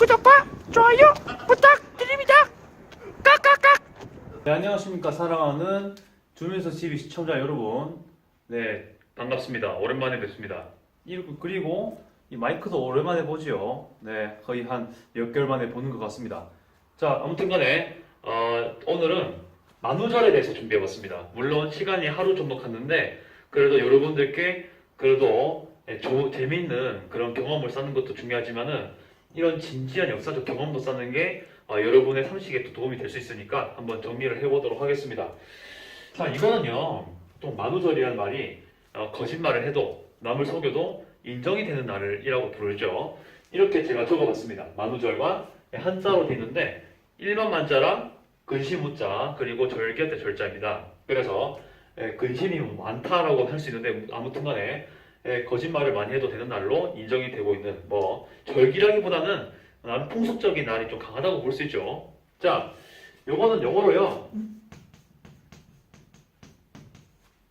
구독과 좋아요 부탁드립니다. 깍깍깍. 네, 안녕하십니까. 사랑하는 주민석 TV 시청자 여러분. 네, 반갑습니다. 오랜만에 뵙습니다. 그리고 이 마이크도 오랜만에 보지요. 네, 거의 한 몇 개월 만에 보는 것 같습니다. 자, 아무튼 간에 오늘은 만우절에 대해서 준비해봤습니다. 물론 시간이 하루 정도 갔는데 그래도 여러분들께 그래도 재미있는 그런 경험을 쌓는 것도 중요하지만은 이런 진지한 역사적 경험도 쌓는 게 여러분의 상식에 또 도움이 될 수 있으니까 한번 정리를 해보도록 하겠습니다. 자, 이거는요, 또 만우절이라는 말이 거짓말을 해도 남을 속여도 인정이 되는 날이라고 부르죠. 이렇게 제가 적어봤습니다. 만우절과 한자로 되어 있는데 일만만자랑 근심우자 그리고 절개한테 절자입니다. 그래서 근심이 많다라고 할 수 있는데 아무튼 간에 거짓말을 많이 해도 되는 날로 인정이 되고 있는 절기라기보다는 나는 풍속적인 날이 좀 강하다고 볼 수 있죠. 자, 요거는 영어로요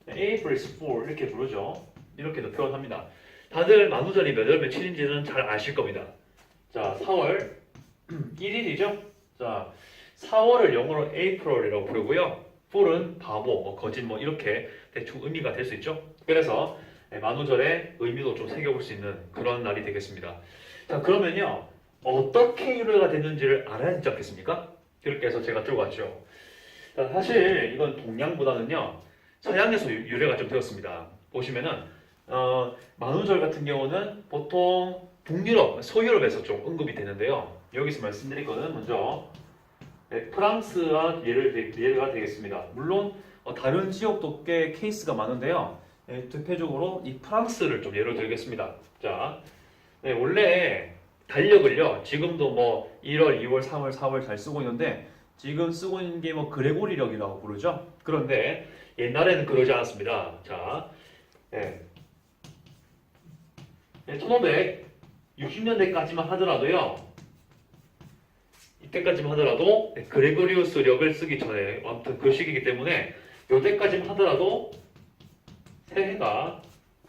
April's Fool 이렇게 부르죠. 이렇게도 표현합니다. 다들 만우절이 몇 월 며칠인지는 잘 아실 겁니다. 자, 4월 1일이죠. 자, 4월을 영어로 April이라고 부르고요. Fool은 바보, 거짓 이렇게 대충 의미가 될 수 있죠. 그래서 만우절의 의미도 좀 새겨볼 수 있는 그런 날이 되겠습니다. 자, 그러면요, 어떻게 유래가 됐는지를 알아야 되지 않겠습니까? 그렇게 해서 제가 들고 왔죠. 자, 사실 이건 동양보다는요 서양에서 유래가 좀 되었습니다. 보시면은 만우절 같은 경우는 보통 북유럽, 서유럽에서 좀 언급이 되는데요. 여기서 말씀드릴 거는 먼저 프랑스가 예가 되겠습니다. 물론 다른 지역도 꽤 케이스가 많은데요. 대표적으로 이 프랑스를 좀 예로 들겠습니다. 자, 원래 달력을요, 지금도 1월, 2월, 3월, 4월 잘 쓰고 있는데 지금 쓰고 있는 게 그레고리력이라고 부르죠. 그런데 옛날에는 그러지 않았습니다. 자, 1560년대까지만 하더라도요, 이때까지만 하더라도 그레고리우스력을 쓰기 전에 아무튼 그 시기이기 때문에 이때까지만 하더라도 새해가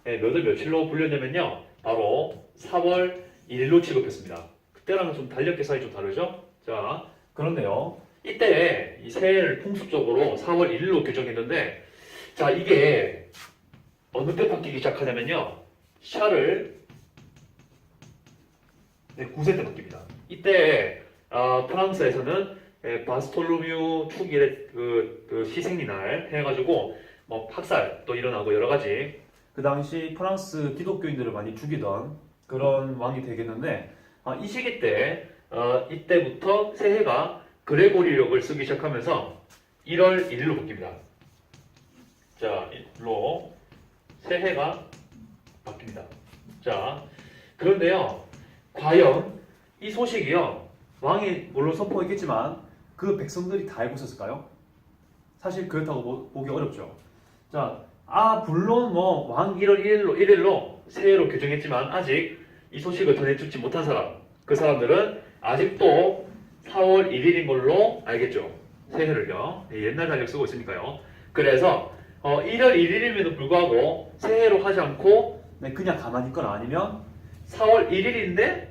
몇 월 며칠로 불렸냐면요, 바로 4월 1일로 취급했습니다. 그때랑은 좀 달력 계산이 좀 다르죠? 자, 그런데요, 이때 이 새해를 풍습적으로 4월 1일로 규정했는데, 자, 이게 어느 때 바뀌기 시작하냐면요, 샤를 9세 때 바뀝니다. 이때 프랑스에서는 바스톨로뮤 축일의 그 시생리 날 해가지고 학살도 일어나고 여러 가지 그 당시 프랑스 기독교인들을 많이 죽이던 그런 왕이 되겠는데, 이 시기 때 이때부터 새해가 그레고리력을 쓰기 시작하면서 1월 1일로 바뀝니다. 자, 일로 새해가 바뀝니다. 자, 그런데요, 과연 이 소식이요, 왕이 물론 선포했겠지만 그 백성들이 다 알고 있었을까요? 사실 그렇다고 보기 어렵죠. 자, 물론 왕 1월 1일로 새해로 규정했지만 아직 이 소식을 전해주지 못한 사람, 그 사람들은 아직도 4월 1일인 걸로 알겠죠. 새해를요. 옛날 달력 쓰고 있으니까요. 그래서 1월 1일임에도 불구하고 새해로 하지 않고 그냥 가만히 있거나 아니면 4월 1일인데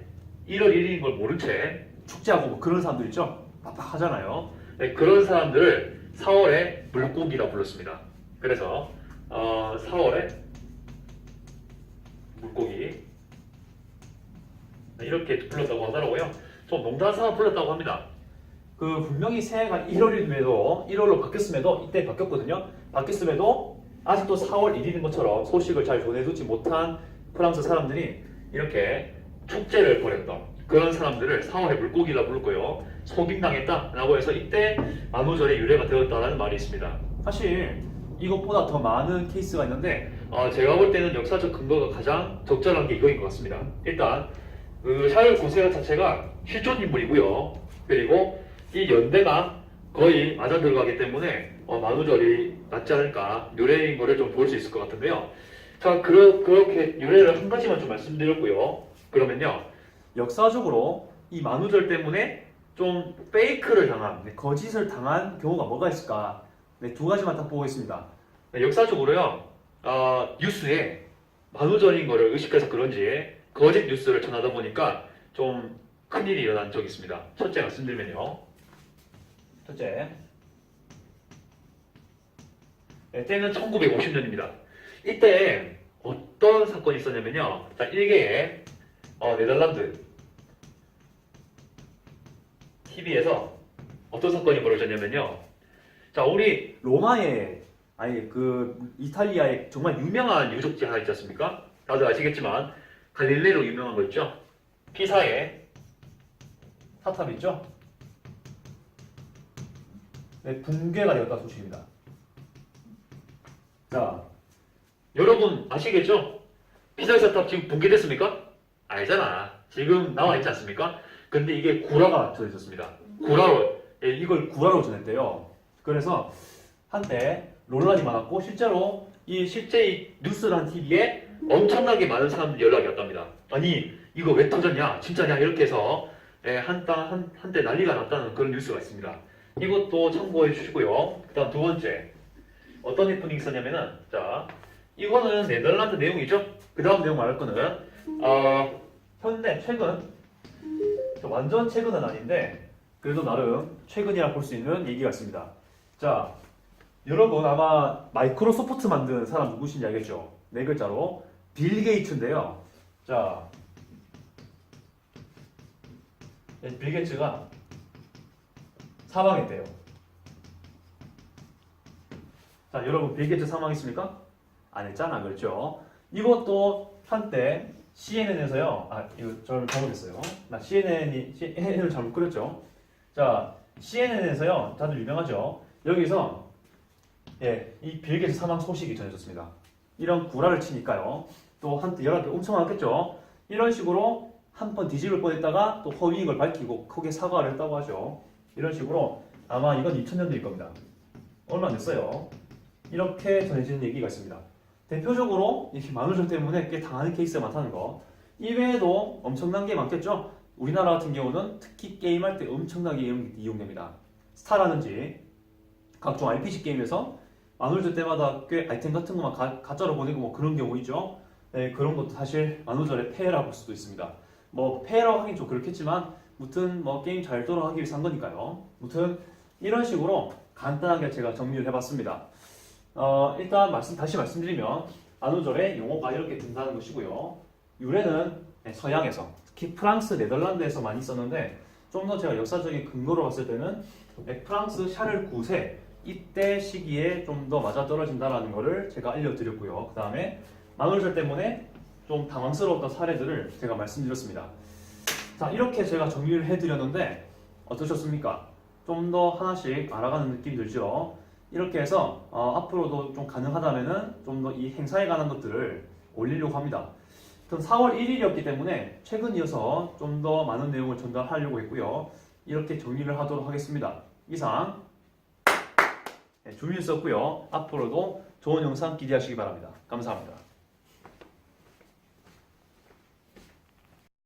1월 1일인 걸 모른 채 축제하고 그런 사람들 있죠. 빡빡하잖아요. 그런 사람들을 4월에 물고기라 불렀습니다. 그래서 4월에 물고기 이렇게 불렀다고 하더라고요. 좀 농담삼아 불렀다고 합니다. 분명히 새해가 1월임에도 1월로 바뀌었음에도 이때 바뀌었거든요. 바뀌었음에도 아직도 4월 1일인 것처럼 소식을 잘 전해두지 못한 프랑스 사람들이 이렇게 축제를 벌였던 그런 사람들을 4월에 물고기라 부르고요. 속임당했다라고 해서 이때 만우절의 유래가 되었다라는 말이 있습니다. 사실 이것보다 더 많은 케이스가 있는데 제가 볼 때는 역사적 근거가 가장 적절한 게 이거인 것 같습니다. 일단 샤를 9세 자체가 실존 인물이고요. 그리고 이 연대가 거의 맞아 들어가기 때문에 만우절이 맞지 않을까 유래인 거를 좀 볼 수 있을 것 같은데요. 자, 그렇게 유래를 한 가지만 좀 말씀드렸고요. 그러면요, 역사적으로 이 만우절 때문에 좀 페이크를 당한, 거짓을 당한 경우가 뭐가 있을까? 두 가지만 딱 보겠습니다. 역사적으로요, 뉴스에 만우절인 거를 의식해서 그런지 거짓 뉴스를 전하다 보니까 좀 큰일이 일어난 적이 있습니다. 첫째 말씀드리면요. 첫째, 때는 1950년입니다. 이때 어떤 사건이 있었냐면요. 자, 일개의 네덜란드 TV에서 어떤 사건이 벌어졌냐면요. 자, 우리 로마의 아니 그 이탈리아의 정말 유명한 유적지 하나 있지 않습니까? 다들 아시겠지만 갈릴레로 유명한 거 있죠? 피사의 사탑 있죠? 네, 붕괴가 되었다 소식입니다. 자, 여러분 아시겠죠? 피사의 사탑 지금 붕괴됐습니까? 알잖아. 지금 나와 있지 않습니까? 근데 이게 구라가 전해졌습니다. 구라로, 이걸 구라로 전했대요. 그래서 한때 논란이 많았고 실제로 실제 이 뉴스란 TV에 엄청나게 많은 사람들이 연락이 왔답니다. 아니 이거 왜 터졌냐? 진짜냐? 이렇게 해서 한때 난리가 났다는 그런 뉴스가 있습니다. 이것도 참고해 주시고요. 그 다음 두 번째 어떤 해프닝이 있었냐면은 자 이거는 네덜란드 내용이죠. 그 다음 내용 말할 거는 현대 최근 완전 최근은 아닌데 그래도 나름 최근이라 볼 수 있는 얘기가 있습니다. 자 여러분 아마 마이크로소프트 만든 사람 누구신지 알겠죠? 네 글자로 빌 게이츠인데요. 자 빌 게이츠가 사망했대요. 자 여러분 빌 게이츠 사망했습니까? 안 했잖아 그렇죠? 이것도 한때 CNN에서요. 이거 저를 잘못했어요. 나 CNN을 잘못 그렸죠. 자 CNN에서요. 다들 유명하죠. 여기서 이 빌 게이츠 사망 소식이 전해졌습니다. 이런 구라를 치니까요. 또 한때 연락이 엄청 많았겠죠. 이런 식으로 한 번 뒤집을 뻔했다가 또 허위인 걸 밝히고 크게 사과를 했다고 하죠. 이런 식으로 아마 이건 2000년도일 겁니다. 얼마 안 됐어요. 이렇게 전해지는 얘기가 있습니다. 대표적으로 이렇게 만우절 때문에 꽤 당하는 케이스가 많다는 거. 이외에도 엄청난 게 많겠죠. 우리나라 같은 경우는 특히 게임할 때 엄청나게 이용됩니다. 스타라든지 각종 RPG 게임에서 만우절 때마다 꽤 아이템 같은 것만 가짜로 보내고 뭐 그런 경우 있죠. 네, 그런 것도 사실 만우절의 폐해라 볼 수도 있습니다. 뭐 폐해라고 하긴 좀 그렇겠지만 무튼 뭐 게임 잘 돌아가기 위해서 한 거니까요. 무튼 이런 식으로 간단하게 제가 정리를 해봤습니다. 일단 다시 말씀드리면 만우절에 용어가 이렇게 된다는 것이고요. 유래는 서양에서 특히 프랑스, 네덜란드에서 많이 썼는데 좀 더 제가 역사적인 근거로 봤을 때는 프랑스 샤를 9세 이때 시기에 좀 더 맞아떨어진다라는 것을 제가 알려드렸고요. 그 다음에 만우절 때문에 좀 당황스러웠던 사례들을 제가 말씀드렸습니다. 자 이렇게 제가 정리를 해드렸는데 어떠셨습니까? 좀 더 하나씩 알아가는 느낌이 들죠? 이렇게 해서 앞으로도 좀 가능하다면은 좀 더 이 행사에 관한 것들을 올리려고 합니다. 그럼 4월 1일이었기 때문에 최근이어서 좀 더 많은 내용을 전달하려고 했고요. 이렇게 정리를 하도록 하겠습니다. 이상 주민이었고요. 앞으로도 좋은 영상 기대하시기 바랍니다. 감사합니다.